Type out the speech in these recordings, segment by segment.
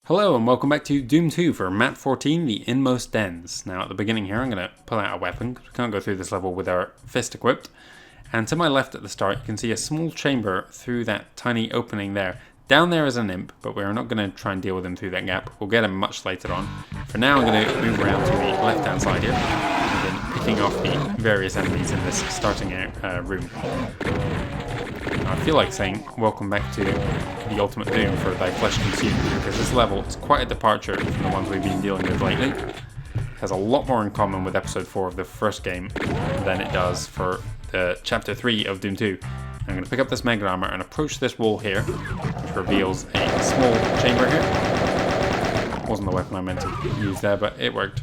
Hello and welcome back to Doom 2 for map 14, the Inmost dens. Now at the beginning here I'm going to pull out a weapon, because we can't go through this level with our fist equipped. And to my left at the start you can see a small chamber through that tiny opening there. Down there is an imp, but we're not going to try and deal with him through that gap. We'll get him much later on. For now I'm going to move around to the left hand side here, and then picking off the various enemies in this starting room. I feel like saying welcome back to the ultimate Doom for Thy Flesh Consumed, because this level is quite a departure from the ones we've been dealing with lately. It has a lot more in common with episode 4 of the first game than it does for chapter 3 of Doom 2. I'm going to pick up this mega armor and approach this wall here, which reveals a small chamber here. Wasn't the weapon I meant to use there, but it worked.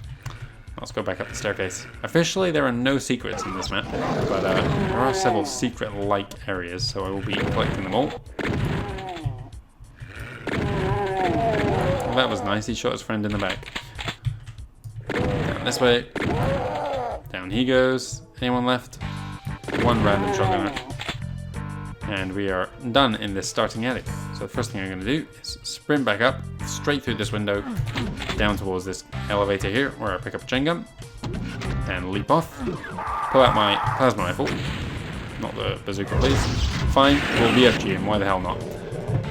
Let's go back up the staircase. Officially, there are no secrets in this map, but there are several secret-like areas, so I will be collecting them all. Well, that was nice. He shot his friend in the back. Down this way. Down he goes. Anyone left? One random shotgunner. And we are done in this starting alley. So the first thing I'm going to do is sprint back up, straight through this window, down towards this elevator here, where I pick up a chain gun, and leap off, pull out my plasma rifle, not the bazooka please, fine, we'll BFG him, why the hell not,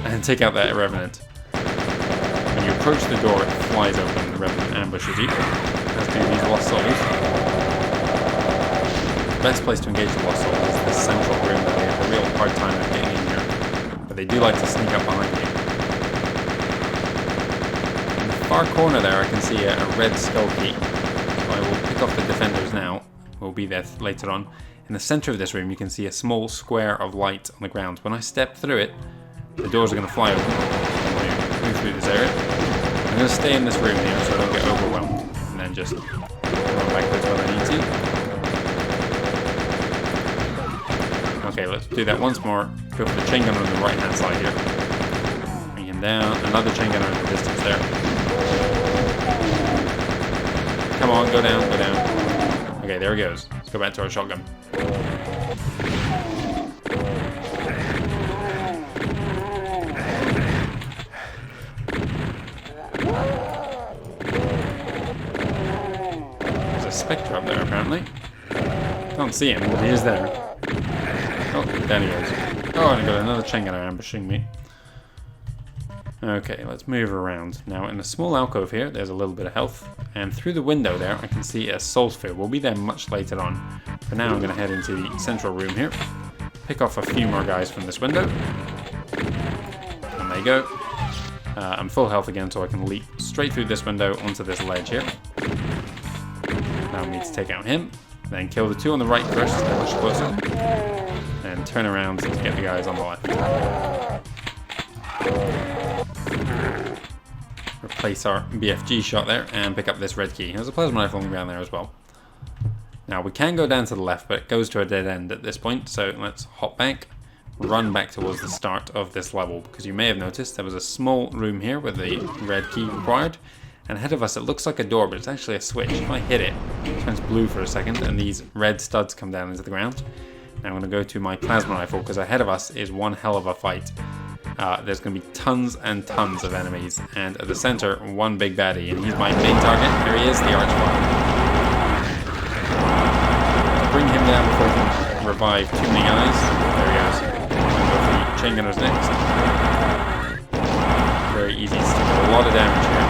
and take out that Revenant. When you approach the door, it flies open, the Revenant ambushes you, as do these Lost Souls. The best place to engage the Lost Souls is this central room that they have a real hard time of getting in here, but they do like to sneak up behind you. In the far corner there I can see a red skull key. I will pick off the defenders now, we'll be there later on. In the center of this room you can see a small square of light on the ground. When I step through it, the doors are going to fly open. I'm going to move through this area. I'm going to stay in this room here so I don't get overwhelmed, and then just run backwards when I need to. Okay, let's do that once more. Go for the chain gunner on the right hand side here. Bring him down. Another chain gunner in the distance there. Come on, go down, go down. Okay, there he goes. Let's go back to our shotgun. There's a spectre up there apparently. Can't see him, but he is there. Oh, down he goes. Oh, and I got another chain gunner ambushing me. Okay, let's move around. Now, in a small alcove here, there's a little bit of health. And through the window there, I can see a soul sphere. We'll be there much later on. For now, I'm going to head into the central room here. Pick off a few more guys from this window. And there you go. I'm full health again, so I can leap straight through this window onto this ledge here. Now I need to take out him. Then kill the two on the right first, they're much closer. And turn around to get the guys on the left. Replace our BFG shot there and pick up this red key. There's a plasma rifle on the ground there as well. Now we can go down to the left, but it goes to a dead end at this point, so let's hop back, run back towards the start of this level, because you may have noticed there was a small room here with the red key required. And ahead of us it looks like a door, but it's actually a switch. If I hit it, it turns blue for a second and these red studs come down into the ground. Now I'm going to go to my plasma rifle because ahead of us is one hell of a fight. There's going to be tons and tons of enemies, and at the center, one big baddie, and he's my main target. There he is, the Archfire. Bring him down before we can revive too many guys. There he goes. I'm going to go for the chain gunners next. Very easy to do a lot of damage here.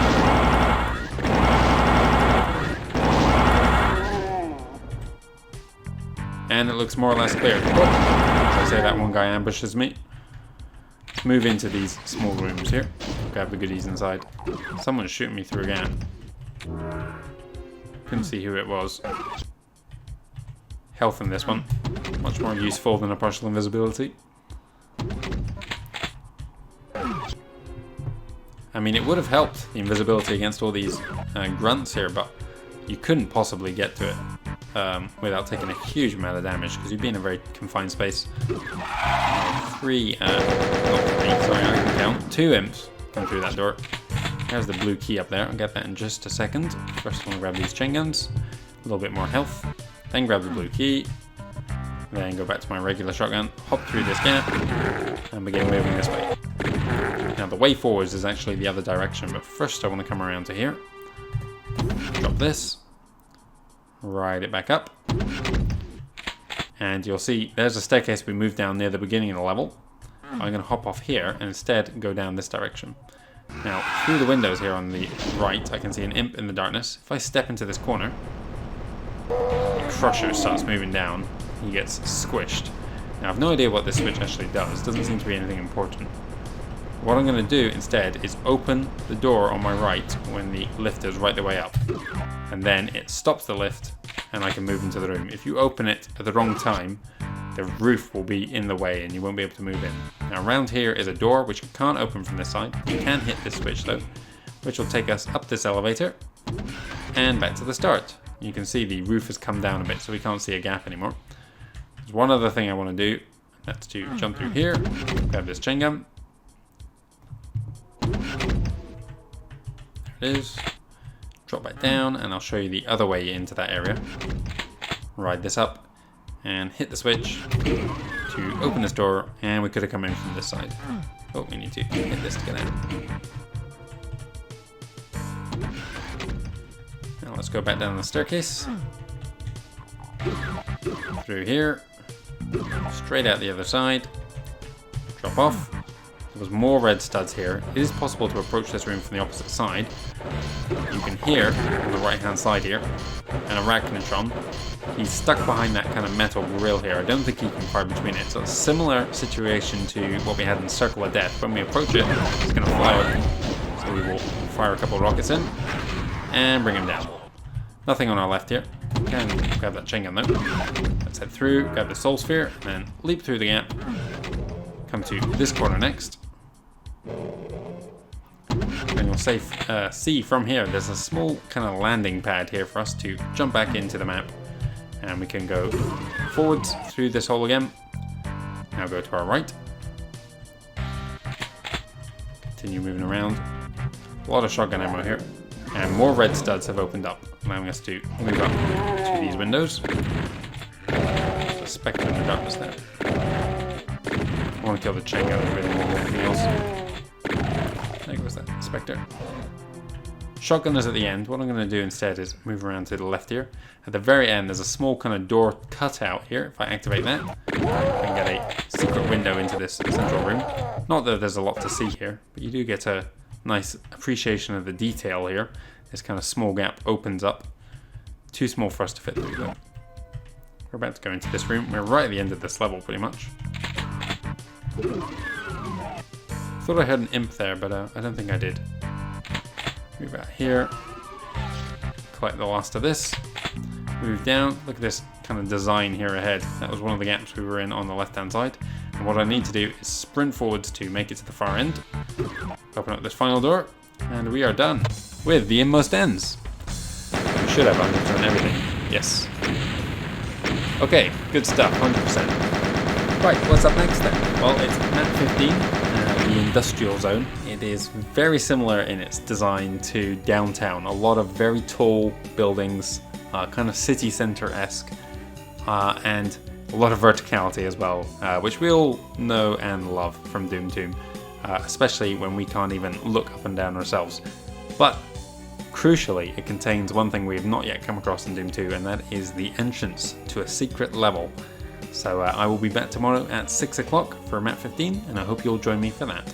And it looks more or less clear. Oh, I say that one guy ambushes me. Let's move into these small rooms here. Grab the goodies inside. Someone's shooting me through again. Couldn't see who it was. Health in this one. Much more useful than a partial invisibility. I mean, it would have helped the invisibility against all these grunts here, but you couldn't possibly get to it. Without taking a huge amount of damage, because you'd be in a very confined space. Not three, sorry, I can count. 2 imps come through that door. There's the blue key up there, I'll get that in just a second. First I want to grab these chain guns, a little bit more health, then grab the blue key, then go back to my regular shotgun, hop through this gap, and begin moving this way. Now the way forwards is actually the other direction, but first I want to come around to here. Drop this. Ride it back up. And you'll see there's a staircase we moved down near the beginning of the level. I'm going to hop off here and instead go down this direction. Now, through the windows here on the right, I can see an imp in the darkness. If I step into this corner, the crusher starts moving down. He gets squished. Now, I've no idea what this switch actually does. It doesn't seem to be anything important. What I'm going to do instead is open the door on my right when the lift is right the way up. And then it stops the lift and I can move into the room. If you open it at the wrong time, the roof will be in the way and you won't be able to move in. Now around here is a door which you can't open from this side. You can hit this switch though, which will take us up this elevator and back to the start. You can see the roof has come down a bit so we can't see a gap anymore. There's one other thing I want to do. That's to jump through here, grab this chain gun. There it is. Drop back down and I'll show you the other way into that area. Ride this up and hit the switch to open this door, and we could have come in from this side. Oh, we need to hit this to get out. Now let's go back down the staircase. Through here. Straight out the other side. Drop off. There's more red studs here. It is possible to approach this room from the opposite side. You can hear on the right hand side here an arachnotron. He's stuck behind that kind of metal grill here. I don't think he can fire between it. So it's a similar situation to what we had in Circle of Death. When we approach it, it's going to fly open. So we will fire a couple of rockets in and bring him down. Nothing on our left here. Can grab that chain gun though. Let's head through, grab the soul sphere, and then leap through the gap. Come to this corner next. And you'll see from here there's a small kind of landing pad here for us to jump back into the map. And we can go forwards through this hole again. Now go to our right. Continue moving around. A lot of shotgun ammo here. And more red studs have opened up, allowing us to move up to these windows. There's a spectre in the darkness there. I want to kill the chain gun really more than anything else. There goes that spectre. Shotgun is at the end. What I'm going to do instead is move around to the left here. At the very end, there's a small kind of door cutout here. If I activate that, I can get a secret window into this central room. Not that there's a lot to see here, but you do get a nice appreciation of the detail here. This kind of small gap opens up. Too small for us to fit through though. We're about to go into this room. We're right at the end of this level pretty much. Thought I had an imp there, but I don't think I did. Move out here. Collect the last of this. Move down. Look at this kind of design here ahead. That was one of the gaps we were in on the left hand side. And what I need to do is sprint forwards to make it to the far end. Open up this final door. And we are done with the Inmost ends. We should have underturned everything. Yes. Okay, good stuff, 100%. Right, what's up next then? Well, it's MAP14, the industrial zone. It is very similar in its design to Downtown. A lot of very tall buildings, kind of city centre-esque, and a lot of verticality as well, which we all know and love from Doom 2, especially when we can't even look up and down ourselves. But crucially, it contains one thing we have not yet come across in Doom 2, and that is the entrance to a secret level. So I will be back tomorrow at 6 o'clock for MAP15, and I hope you'll join me for that.